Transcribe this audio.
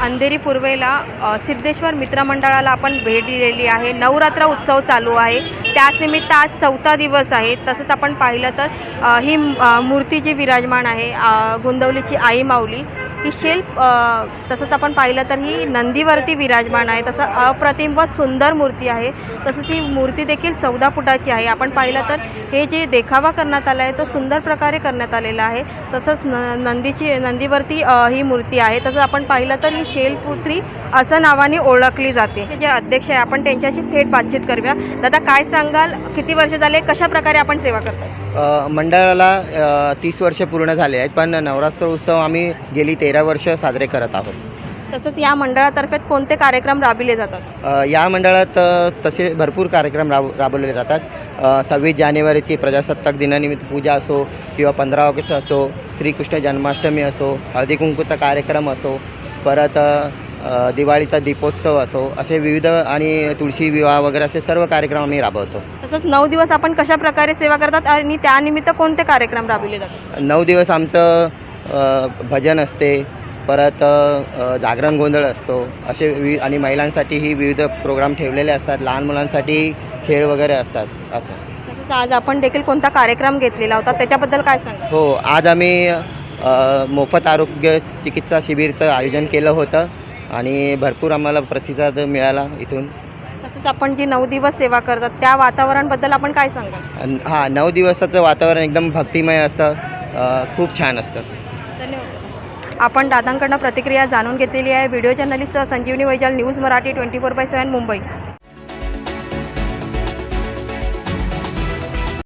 अंधेरी पूर्वेला सिद्धेश्वर मित्रमंडळाला आपण भेट दिलेली आहे। नवरात्र उत्सव चालू आहे, त्याच निमित्त आज 4था दिवस आहे। तसंच आपण पाहिलं तर ही मूर्ती जी विराजमान आहे गोंदवलीची आई माऊली ही शिल्प तसंच आपण पाहिलं तर ही नंदीवरती विराजमान आहे। तसं अप्रतिम व सुंदर मूर्ती आहे। तसंच ही मूर्ती देखील 14 फुटाची आहे। आपण पाहिलं तर हे जे देखावा करण्यात आला आहे तो सुंदर प्रकारे करण्यात आलेला आहे। तसंच नंदीवरती ही मूर्ती आहे। तसंच आपण पाहिलं तर ही शैलपुत्री असं नावाने ओळखली जाते। जे अध्यक्ष आहे आपण त्यांच्याशी थेट बातचीत करूया। दादा काय सांगाल, किती वर्ष झाले, कशा प्रकारे आपण सेवा करतो? मंडळाला 30 वर्ष पूर्ण झाले आहेत, पण नवरात्र उत्सव आम्ही गेली 13 वर्ष साजरे करत आहोत। तसंच या मंडळातर्फे कोणते कार्यक्रम राबविले जातात? या मंडळात तसे भरपूर कार्यक्रम राबवले जातात। 26 जानेवारीची प्रजासत्ताक दिनानिमित्त पूजा असो किंवा 15 ऑगस्ट असो, श्रीकृष्ण जन्माष्टमी असो, हळदी कुंकूचा कार्यक्रम असो, परत दिवाळीचा दीपोत्सव असो, असे विविध आणि तुळशी विवाह वगैरे असे सर्व कार्यक्रम आम्ही राबवतो। तसंच 9 दिवस आपण कशा प्रकारे सेवा करतात आणि त्यानिमित्त कोणते कार्यक्रम राबविले जातात? 9 दिवस आमचं भजन असते, परत जागरण गोंधळ असतो, असे आणि महिलांसाठीही विविध प्रोग्राम ठेवलेले असतात, लहान मुलांसाठी खेळ वगैरे असतात असं। तसंच आज आपण देखील कोणता कार्यक्रम घेतलेला होता, त्याच्याबद्दल काय सांगा? हो, आज आम्ही मोफत आरोग्य चिकित्सा शिबिरचं आयोजन केलं होतं आणि भरपूर आम्हाला प्रतिसाद मिळाला इथून। तसंच आपण जी 9 दिवस सेवा करतात त्या वातावरणाबद्दल आपण काय सांगाल? हां, 9 दिवसाचं वातावरण एकदम भक्तिमय असतं, खूप छान असतं। धन्यवाद। आपण दादांकडून प्रतिक्रिया जाणून घेतलेली आहे। व्हिडिओ जर्नलिस्ट संजीवनी वैजल, न्यूज मराठी 24/7 मुंबई।